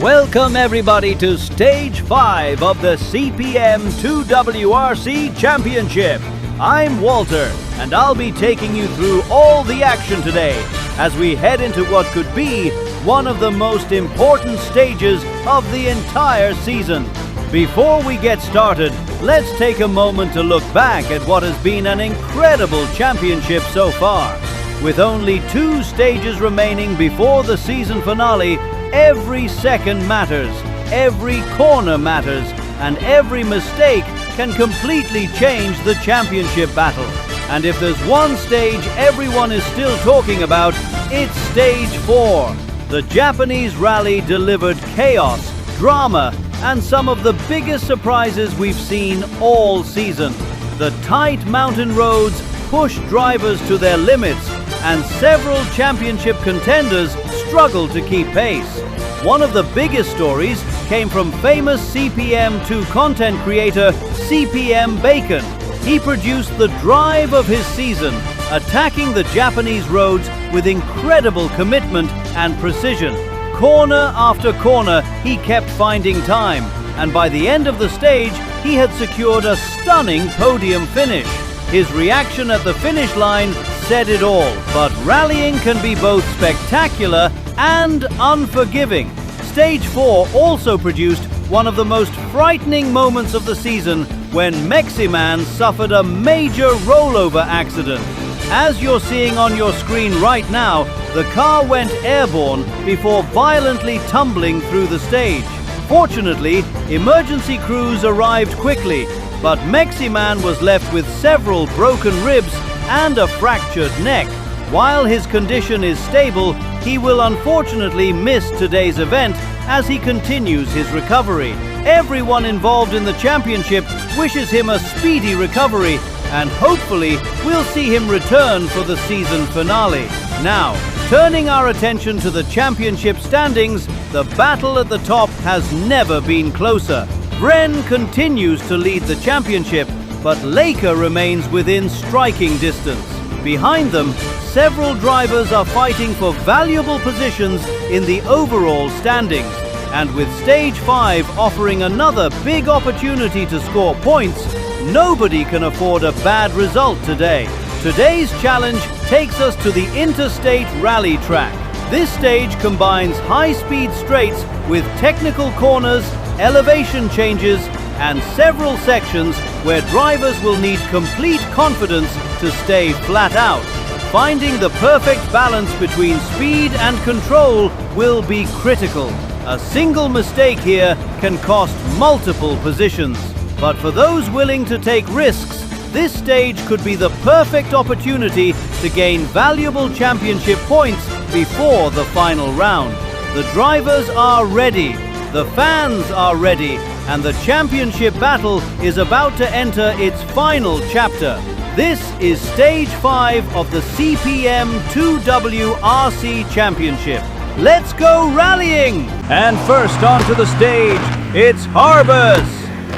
Welcome everybody to Stage 5 of the CPM2 WRC Championship. I'm Walter, and I'll be taking you through all the action today as we head into what could be one of the most important stages of the entire season. Before we get started, let's take a moment to look back at what has been an incredible championship so far. With only 2 stages remaining before the season finale, every second matters, every corner matters, and every mistake can completely change the championship battle. And if there's one stage everyone is still talking about, it's Stage 4. The Japanese rally delivered chaos, drama, and some of the biggest surprises we've seen all season. The tight mountain roads pushed drivers to their limits, and several championship contenders struggled to keep pace. One of the biggest stories came from famous CPM2 content creator CPMbacon. He produced the drive of his season, attacking the Japanese roads with incredible commitment and precision. Corner after corner, he kept finding time, and by the end of the stage, he had secured a stunning podium finish. His reaction at the finish line said it all. But rallying can be both spectacular and unforgiving. Stage 4 also produced one of the most frightening moments of the season when Meximan suffered a major rollover accident. As you're seeing on your screen right now, the car went airborne before violently tumbling through the stage. Fortunately, emergency crews arrived quickly, but Meximan was left with several broken ribs and a fractured neck. While his condition is stable, he will unfortunately miss today's event as he continues his recovery. Everyone involved in the championship wishes him a speedy recovery, and hopefully we'll see him return for the season finale. Now, turning our attention to the championship standings, the battle at the top has never been closer. Vren continues to lead the championship, but Laker remains within striking distance. Behind them, several drivers are fighting for valuable positions in the overall standings. And with Stage 5 offering another big opportunity to score points, nobody can afford a bad result today. Today's challenge takes us to the Interstate Rally Track. This stage combines high-speed straights with technical corners, elevation changes, and several sections where drivers will need complete confidence to stay flat out. Finding the perfect balance between speed and control will be critical. A single mistake here can cost multiple positions. But for those willing to take risks, this stage could be the perfect opportunity to gain valuable championship points before the final round. The drivers are ready, the fans are ready, and the championship battle is about to enter its final chapter. This is Stage 5 of the CPM2 WRC Championship. Let's go rallying! And first onto the stage, it's Harbus!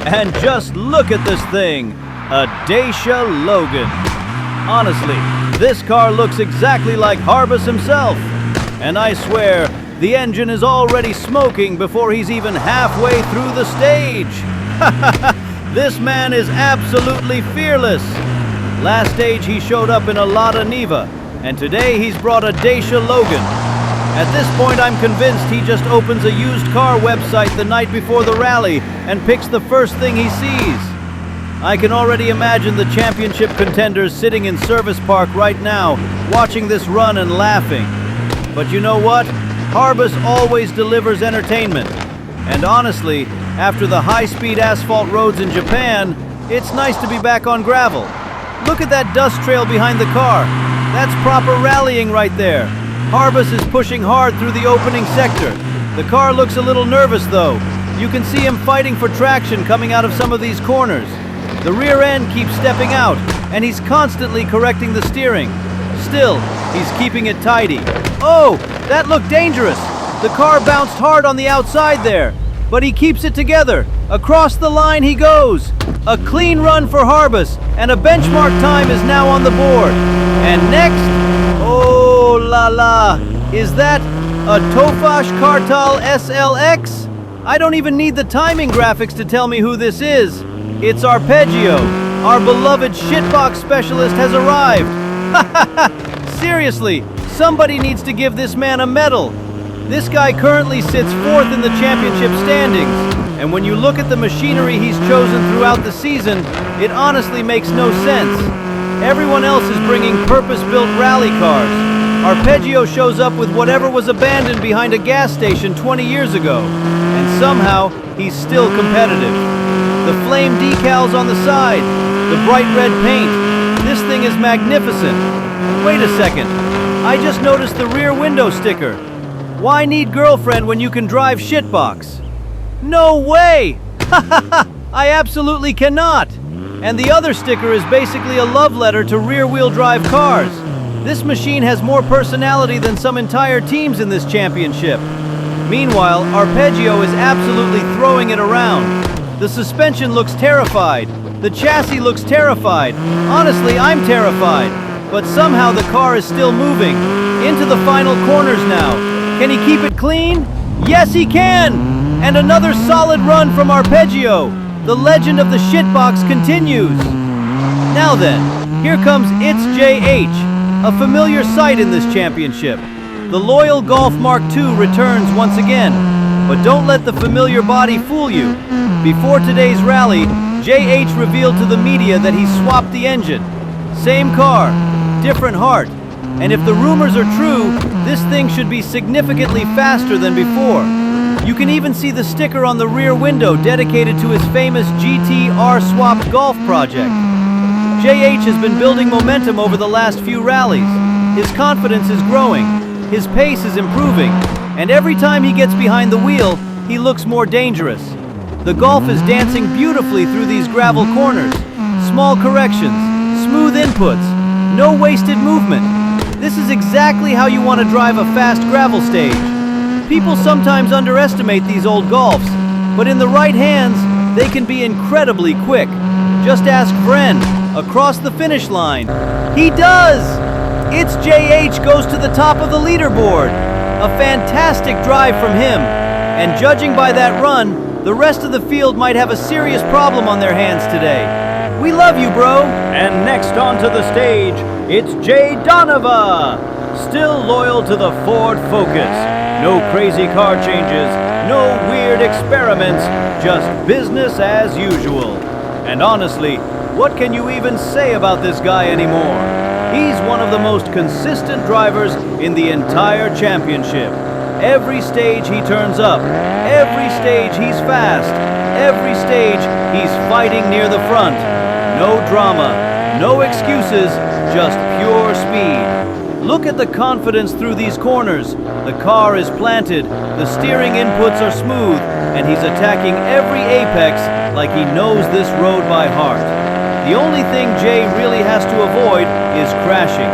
And just look at this thing, a Dacia Logan. Honestly, this car looks exactly like Harbus himself. And I swear, the engine is already smoking before he's even halfway through the stage. This man is absolutely fearless. Last stage he showed up in a Lada Niva, and today he's brought a Dacia Logan. At this point I'm convinced he just opens a used car website the night before the rally and picks the first thing he sees. I can already imagine the championship contenders sitting in Service Park right now, watching this run and laughing. But you know what? Harbus always delivers entertainment. And honestly, after the high-speed asphalt roads in Japan, it's nice to be back on gravel. Look at that dust trail behind the car. That's proper rallying right there. Harbus is pushing hard through the opening sector. The car looks a little nervous though. You can see him fighting for traction coming out of some of these corners. The rear end keeps stepping out, and he's constantly correcting the steering. Still, he's keeping it tidy. Oh, that looked dangerous. The car bounced hard on the outside there, but he keeps it together. Across the line he goes. A clean run for Harbus, and a benchmark time is now on the board. And next, oh la la, is that A Tofash Kartal SLX? I don't even need the timing graphics to tell me who this is. It's Arpegio. Our beloved shitbox specialist has arrived. Seriously, somebody needs to give this man a medal. This guy currently sits fourth in the championship standings, and when you look at the machinery he's chosen throughout the season, it honestly makes no sense. Everyone else is bringing purpose-built rally cars. Arpegio shows up with whatever was abandoned behind a gas station 20 years ago, and somehow he's still competitive. The flame decals on the side, the bright red paint. This thing is magnificent. Wait a second, I just noticed the rear window sticker. Why need girlfriend when you can drive shitbox? No way! I absolutely cannot! And the other sticker is basically a love letter to rear-wheel drive cars. This machine has more personality than some entire teams in this championship. Meanwhile, Arpegio is absolutely throwing it around. The suspension looks terrified. The chassis looks terrified. Honestly, I'm terrified. But somehow the car is still moving. Into the final corners now. Can he keep it clean? Yes, he can! And another solid run from Arpegio. The legend of the shitbox continues. Now then, here comes ItzJH, a familiar sight in this championship. The loyal Golf Mark II returns once again. But don't let the familiar body fool you. Before today's rally, JH revealed to the media that he swapped the engine. Same car, different heart. And if the rumors are true, this thing should be significantly faster than before. You can even see the sticker on the rear window dedicated to his famous GT-R Swap golf project. JH has been building momentum over the last few rallies. His confidence is growing, his pace is improving, and every time he gets behind the wheel, he looks more dangerous. The Golf is dancing beautifully through these gravel corners. Small corrections, smooth inputs, no wasted movement. This is exactly how you want to drive a fast gravel stage. People sometimes underestimate these old Golfs, but in the right hands, they can be incredibly quick. Just ask Vren, across the finish line. He does! ItzJH goes to the top of the leaderboard. A fantastic drive from him. And judging by that run, the rest of the field might have a serious problem on their hands today. We love you, bro! And next onto the stage, it's Jaydonnova! Still loyal to the Ford Focus. No crazy car changes, no weird experiments, just business as usual. And honestly, what can you even say about this guy anymore? He's one of the most consistent drivers in the entire championship. Every stage he turns up, every stage he's fast, every stage he's fighting near the front. No drama, no excuses, just pure speed. Look at the confidence through these corners. The car is planted, the steering inputs are smooth, and he's attacking every apex like he knows this road by heart. The only thing Jay really has to avoid is crashing.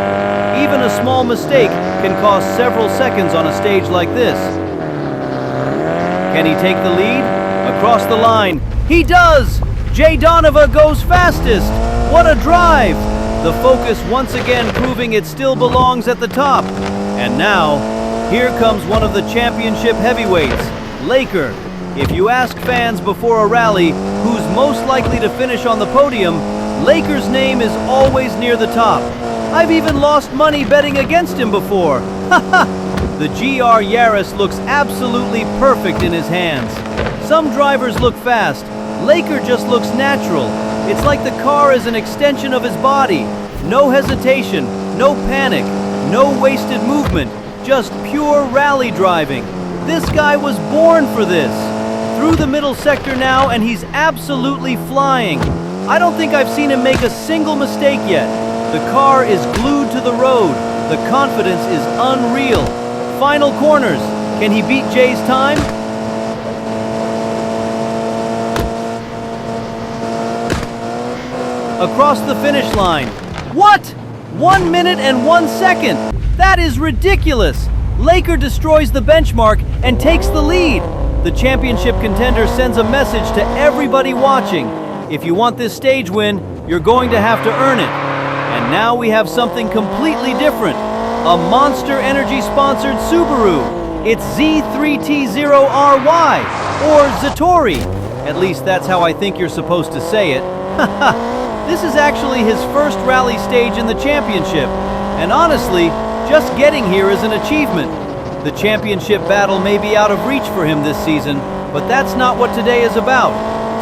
Even a small mistake can cost several seconds on a stage like this. Can he take the lead? Across the line, he does! Jaydonnova goes fastest! What a drive! The Focus once again proving it still belongs at the top. And now, here comes one of the championship heavyweights, Laker. If you ask fans before a rally who's most likely to finish on the podium, Laker's name is always near the top. I've even lost money betting against him before. The GR Yaris looks absolutely perfect in his hands. Some drivers look fast. Laker just looks natural. It's like the car is an extension of his body. No hesitation, no panic, no wasted movement, just pure rally driving. This guy was born for this. Through the middle sector now, and he's absolutely flying. I don't think I've seen him make a single mistake yet. The car is glued to the road. The confidence is unreal. Final corners. Can he beat Jay's time? Across the finish line. What? 1 minute and 1 second. That is ridiculous. Laker destroys the benchmark and takes the lead. The championship contender sends a message to everybody watching. If you want this stage win, you're going to have to earn it. And now we have something completely different. A Monster Energy sponsored Subaru. It's Z3T0RY, or Zatori. At least that's how I think you're supposed to say it. This is actually his first rally stage in the championship, and honestly, just getting here is an achievement. The championship battle may be out of reach for him this season, but that's not what today is about.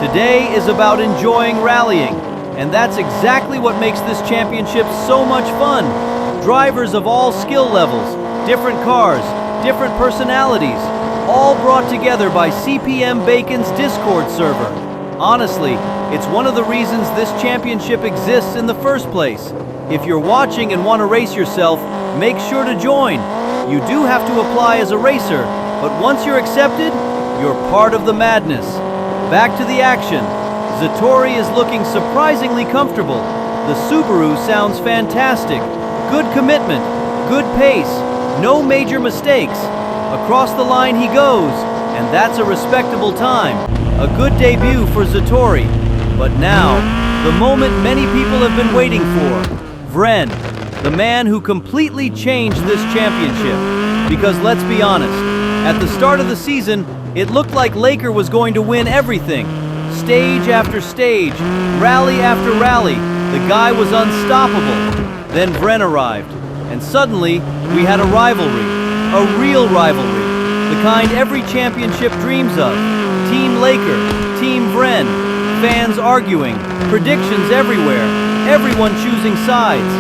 Today is about enjoying rallying, and that's exactly what makes this championship so much fun. Drivers of all skill levels, different cars, different personalities, all brought together by CPMbacon's Discord server. Honestly, it's one of the reasons this championship exists in the first place. If you're watching and want to race yourself, make sure to join. You do have to apply as a racer, but once you're accepted, you're part of the madness. Back to the action. Zatori is looking surprisingly comfortable. The Subaru sounds fantastic. Good commitment, good pace, no major mistakes. Across the line he goes, and that's a respectable time. A good debut for Zatori. But now, the moment many people have been waiting for. Vren, the man who completely changed this championship. Because let's be honest, at the start of the season, it looked like Laker was going to win everything. Stage after stage, rally after rally, the guy was unstoppable. Then Vren arrived, and suddenly we had a rivalry, a real rivalry, the kind every championship dreams of. Team Laker, Team Vren, fans arguing, predictions everywhere, everyone choosing sides.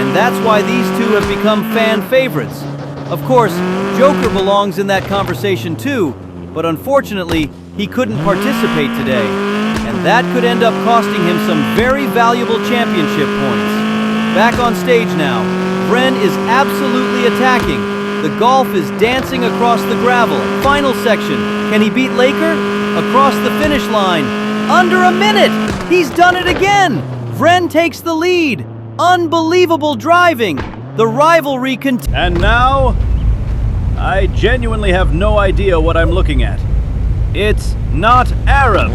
And that's why these two have become fan favorites. Of course, Joker belongs in that conversation too, but unfortunately, he couldn't participate today. And that could end up costing him some very valuable championship points. Back on stage now, Vren is absolutely attacking. The Golf is dancing across the gravel. Final section, can he beat Laker? Across the finish line, under a minute! He's done it again! Vren takes the lead. Unbelievable driving. The rivalry continues. And now, I genuinely have no idea what I'm looking at. It's not Arab,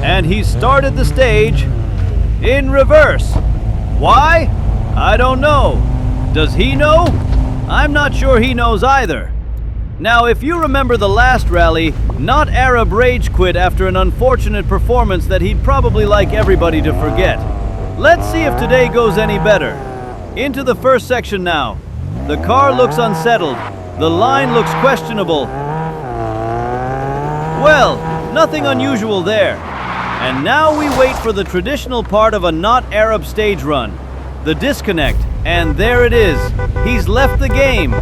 and he started the stage in reverse. Why? I don't know. Does he know? I'm not sure he knows either. Now, if you remember the last rally, Not Arab rage quit after an unfortunate performance that he'd probably like everybody to forget. Let's see if today goes any better. Into the first section now. The car looks unsettled. The line looks questionable. Well, nothing unusual there. And now we wait for the traditional part of a Not Arab stage run. The disconnect. And there it is. He's left the game.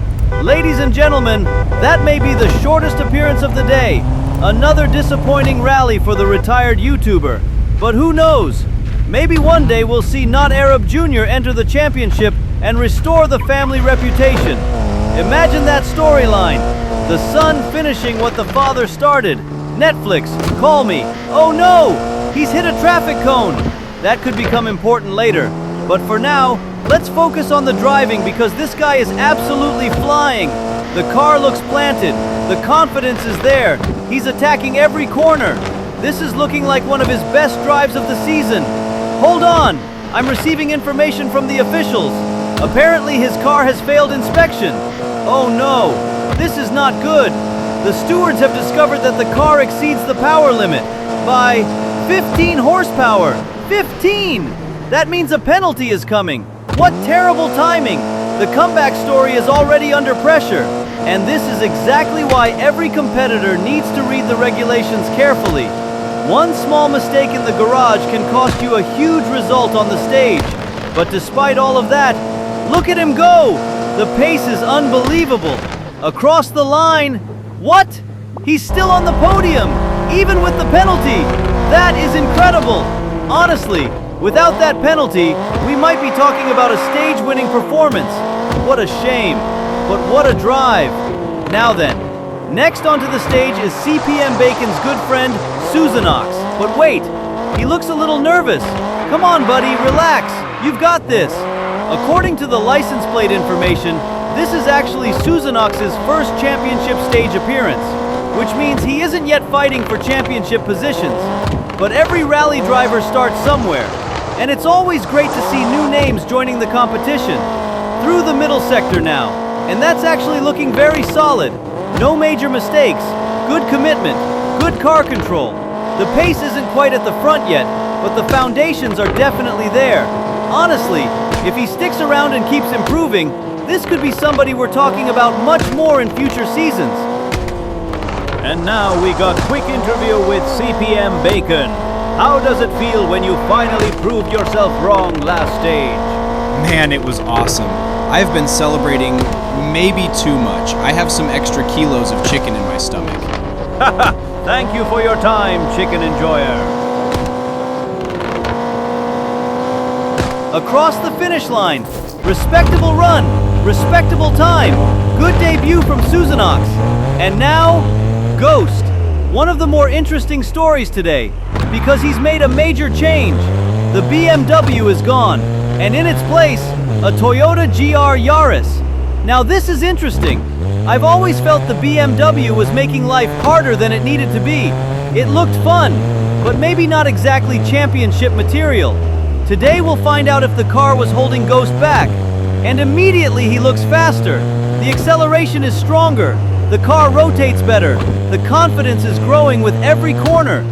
Ladies and gentlemen, that may be the shortest appearance of the day. Another disappointing rally for the retired YouTuber. But who knows? Maybe one day we'll see Not Arab Jr. enter the championship and restore the family reputation. Imagine that storyline. The son finishing what the father started. Netflix, call me. Oh no! He's hit a traffic cone. That could become important later. But for now, let's focus on the driving because this guy is absolutely flying. The car looks planted. The confidence is there. He's attacking every corner. This is looking like one of his best drives of the season. Hold on, I'm receiving information from the officials. Apparently his car has failed inspection. Oh no, this is not good. The stewards have discovered that the car exceeds the power limit by 15 horsepower. 15! That means a penalty is coming. What terrible timing! The comeback story is already under pressure. And this is exactly why every competitor needs to read the regulations carefully. One small mistake in the garage can cost you a huge result on the stage. But despite all of that, look at him go! The pace is unbelievable. Across the line, what? He's still on the podium, even with the penalty. That is incredible. Honestly, without that penalty, we might be talking about a stage-winning performance. What a shame, but what a drive. Now then, next onto the stage is CPMbacon's good friend, Susanox. But wait, he looks a little nervous. Come on, buddy, relax. You've got this. According to the license plate information, this is actually Susanox's first championship stage appearance, which means he isn't yet fighting for championship positions. But every rally driver starts somewhere, and it's always great to see new names joining the competition. Through the middle sector now, and that's actually looking very solid. No major mistakes, good commitment, good car control. The pace isn't quite at the front yet, but the foundations are definitely there. Honestly, if he sticks around and keeps improving, this could be somebody we're talking about much more in future seasons. And now we got quick interview with CPMbacon. How does it feel when you finally proved yourself wrong last stage? Man, it was awesome. I've been celebrating maybe too much. I have some extra kilos of chicken in my stomach. Thank you for your time, chicken enjoyer. Across the finish line, respectable run, respectable time, good debut from Susanox. And now, Ghost. One of the more interesting stories today, because he's made a major change. The BMW is gone, and in its place, a Toyota GR Yaris. Now this is interesting. I've always felt the BMW was making life harder than it needed to be. It looked fun, but maybe not exactly championship material. Today we'll find out if the car was holding Ghost back. And immediately he looks faster. The acceleration is stronger. The car rotates better. The confidence is growing with every corner.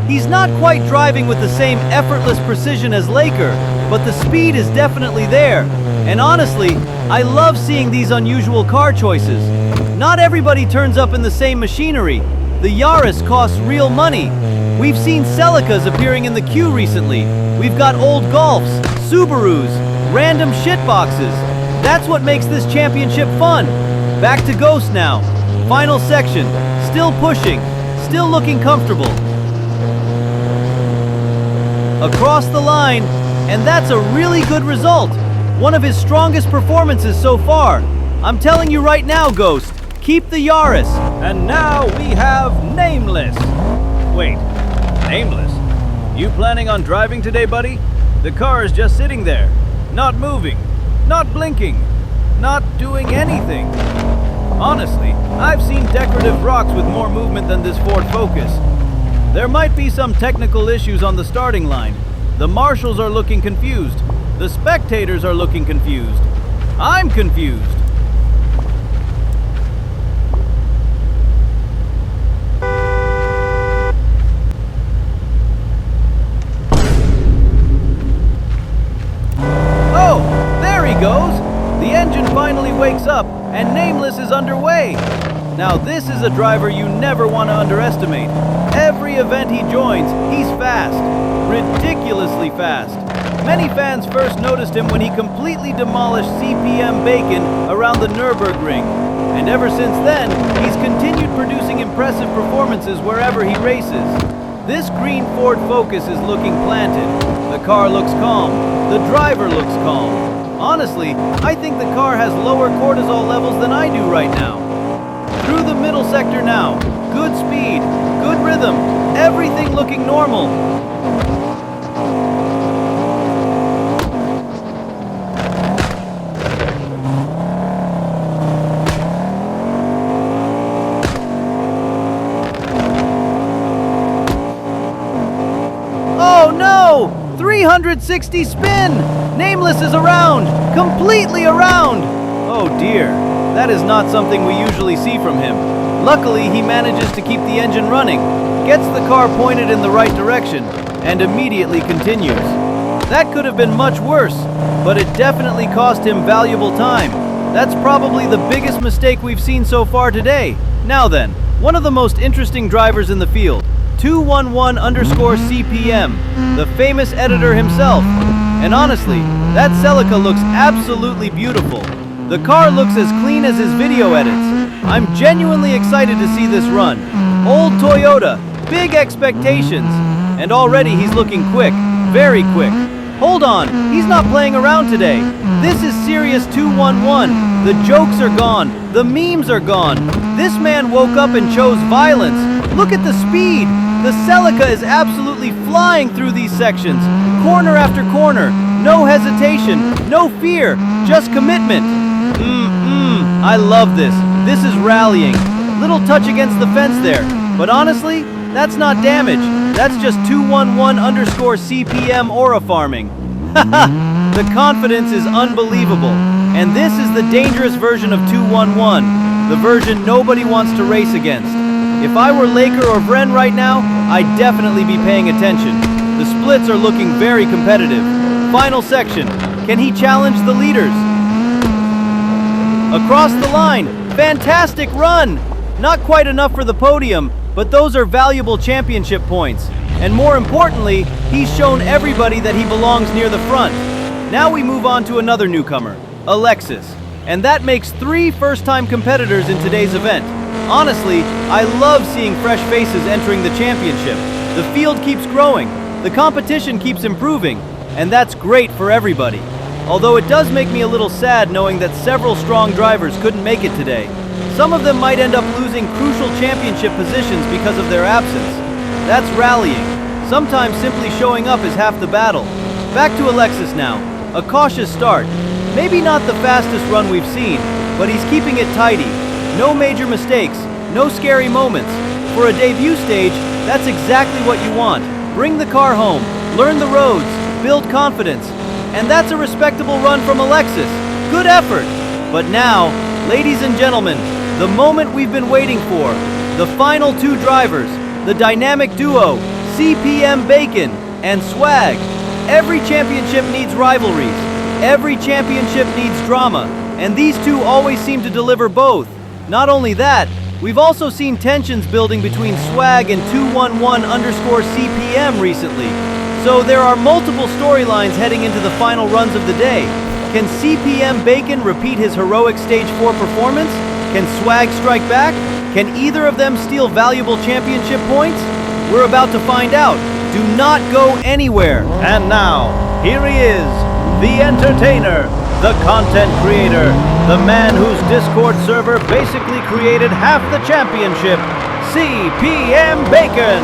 He's not quite driving with the same effortless precision as Laker, but the speed is definitely there. And honestly, I love seeing these unusual car choices. Not everybody turns up in the same machinery. The Yaris costs real money. We've seen Celicas appearing in the queue recently. We've got old Golfs, Subarus, random shitboxes. That's what makes this championship fun. Back to Ghost now. Final section. Still pushing. Still looking comfortable. Across the line, and that's a really good result. One of his strongest performances so far. I'm telling you right now, Ghost, keep the Yaris. And now we have Nameless. Wait, Nameless? You planning on driving today, buddy? The car is just sitting there, not moving, not blinking, not doing anything. Honestly, I've seen decorative rocks with more movement than this Ford Focus. There might be some technical issues on the starting line. The marshals are looking confused. The spectators are looking confused. I'm confused. Oh, there he goes. The engine finally wakes up and Nameless is underway. Now this is a driver you never want to underestimate. Every event he joins, he's fast. Ridiculously fast. Many fans first noticed him when he completely demolished CPMbacon around the Nürburgring. And ever since then, he's continued producing impressive performances wherever he races. This green Ford Focus is looking planted. The car looks calm. The driver looks calm. Honestly, I think the car has lower cortisol levels than I do right now. Through the middle sector now. Good speed, good rhythm, everything looking normal. Oh no! 360 spin! Nameless is around! Completely around! Oh dear, that is not something we usually see from him. Luckily, he manages to keep the engine running, gets the car pointed in the right direction, and immediately continues. That could have been much worse, but it definitely cost him valuable time. That's probably the biggest mistake we've seen so far today. Now then, one of the most interesting drivers in the field, 211_CPM, the famous editor himself. And honestly, that Celica looks absolutely beautiful. The car looks as clean as his video edits. I'm genuinely excited to see this run. Old Toyota, big expectations. And already he's looking quick, very quick. Hold on, he's not playing around today. This is serious 211. The jokes are gone, the memes are gone. This man woke up and chose violence. Look at the speed. The Celica is absolutely flying through these sections. Corner after corner, no hesitation, no fear, just commitment. I love this. This is rallying. Little touch against the fence there. But honestly, that's not damage. That's just 211_CPM aura farming. The confidence is unbelievable. And this is the dangerous version of 211. the version nobody wants to race against. If I were Laker or Vren right now, I'd definitely be paying attention. The splits are looking very competitive. Final section. Can he challenge the leaders? Across the line. Fantastic run! Not quite enough for the podium, but those are valuable championship points. And more importantly, he's shown everybody that he belongs near the front. Now we move on to another newcomer, Alexis. And that makes 3 first-time competitors in today's event. Honestly, I love seeing fresh faces entering the championship. The field keeps growing, the competition keeps improving, and that's great for everybody. Although it does make me a little sad knowing that several strong drivers couldn't make it today. Some of them might end up losing crucial championship positions because of their absence. That's rallying. Sometimes simply showing up is half the battle. Back to Alexis now. A cautious start. Maybe not the fastest run we've seen, but he's keeping it tidy. No major mistakes, no scary moments. For a debut stage, that's exactly what you want. Bring the car home, learn the roads, build confidence. And that's a respectable run from Alexis. Good effort. But now, ladies and gentlemen, the moment we've been waiting for. The final 2 drivers, the dynamic duo, CPMbacon and Swag. Every championship needs rivalries. Every championship needs drama. And these 2 always seem to deliver both. Not only that, we've also seen tensions building between Swag and 211_CPM recently. So there are multiple storylines heading into the final runs of the day. Can CPMbacon repeat his heroic Stage 4 performance? Can Swag strike back? Can either of them steal valuable championship points? We're about to find out. Do not go anywhere. And now, here he is, the entertainer, the content creator, the man whose Discord server basically created half the championship, CPMbacon.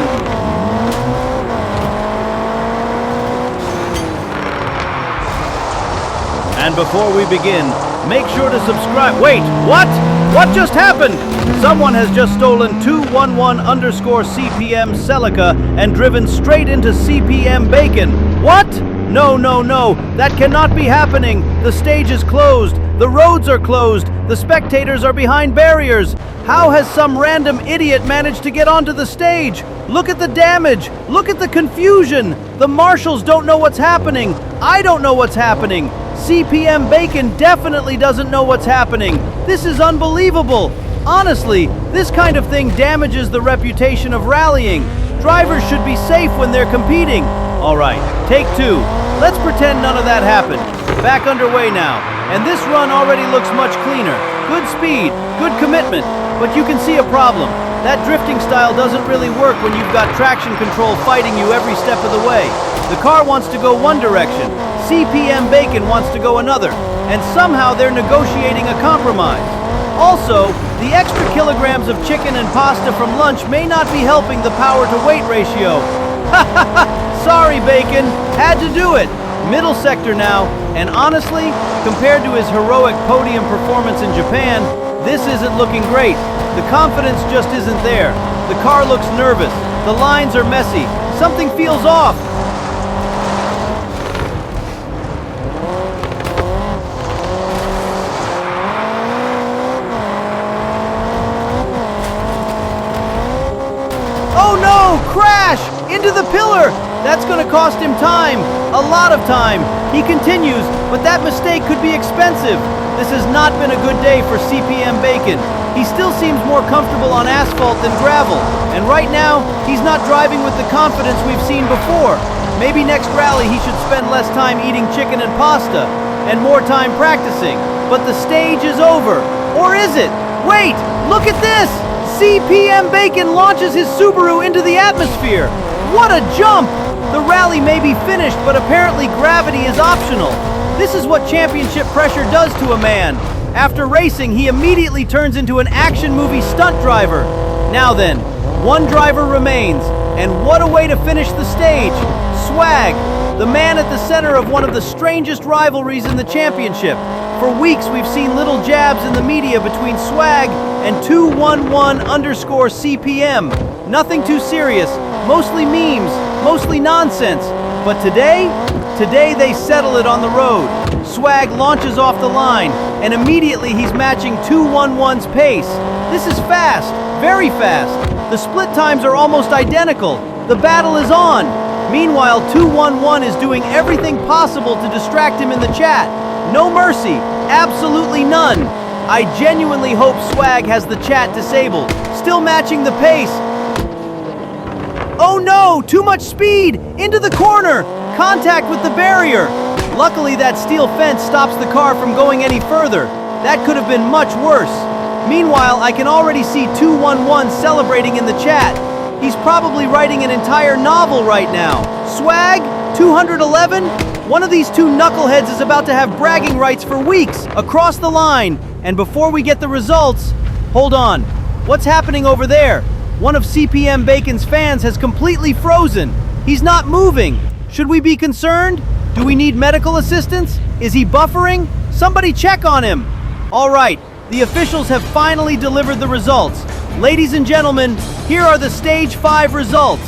And before we begin, make sure to subscribe. Wait, what? What just happened? Someone has just stolen 211_CPM Celica and driven straight into CPMbacon. What? No, no, no, that cannot be happening. The stage is closed. The roads are closed. The spectators are behind barriers. How has some random idiot managed to get onto the stage? Look at the damage. Look at the confusion. The marshals don't know what's happening. I don't know what's happening. CPMbacon definitely doesn't know what's happening. This is unbelievable. Honestly, this kind of thing damages the reputation of rallying. Drivers should be safe when they're competing. All right, take 2. Let's pretend none of that happened. Back underway now, and this run already looks much cleaner. Good speed, good commitment, but you can see a problem. That drifting style doesn't really work when you've got traction control fighting you every step of the way. The car wants to go one direction, CPMbacon wants to go another, and somehow they're negotiating a compromise. Also, the extra kilograms of chicken and pasta from lunch may not be helping the power-to-weight ratio. Sorry, Bacon. Had to do it. Middle sector now, and honestly, compared to his heroic podium performance in Japan, this isn't looking great. The confidence just isn't there. The car looks nervous. The lines are messy. Something feels off. Oh no! Crash! Into the pillar! That's gonna cost him time. A lot of time. He continues, but that mistake could be expensive. This has not been a good day for CPMbacon. He still seems more comfortable on asphalt than gravel. And right now, he's not driving with the confidence we've seen before. Maybe next rally he should spend less time eating chicken and pasta and more time practicing. But the stage is over. Or is it? Wait! Look at this! CPMbacon launches his Subaru into the atmosphere. What a jump! The rally may be finished, but apparently gravity is optional. This is what championship pressure does to a man. After racing, he immediately turns into an action movie stunt driver. Now then, 1 driver remains, and what a way to finish the stage. Swag, the man at the center of one of the strangest rivalries in the championship. For weeks, we've seen little jabs in the media between Swag and 211_CPM. Nothing too serious, mostly memes, mostly nonsense. But today they settle it on the road. Swag launches off the line, and immediately he's matching 2:11's pace. This is fast, very fast. The split times are almost identical. The battle is on. Meanwhile, 2:11 is doing everything possible to distract him in the chat. No mercy, absolutely none. I genuinely hope Swag has the chat disabled. Still matching the pace. Oh no, too much speed, into the corner, contact with the barrier. Luckily that steel fence stops the car from going any further. That could have been much worse. Meanwhile, I can already see 2:11 celebrating in the chat. He's probably writing an entire novel right now. Swag, 211? One of these two knuckleheads is about to have bragging rights for weeks across the line. And before we get the results, hold on. What's happening over there? One of CPMbacon's fans has completely frozen. He's not moving. Should we be concerned? Do we need medical assistance? Is he buffering? Somebody check on him. All right, the officials have finally delivered the results. Ladies and gentlemen, here are the Stage 5 results.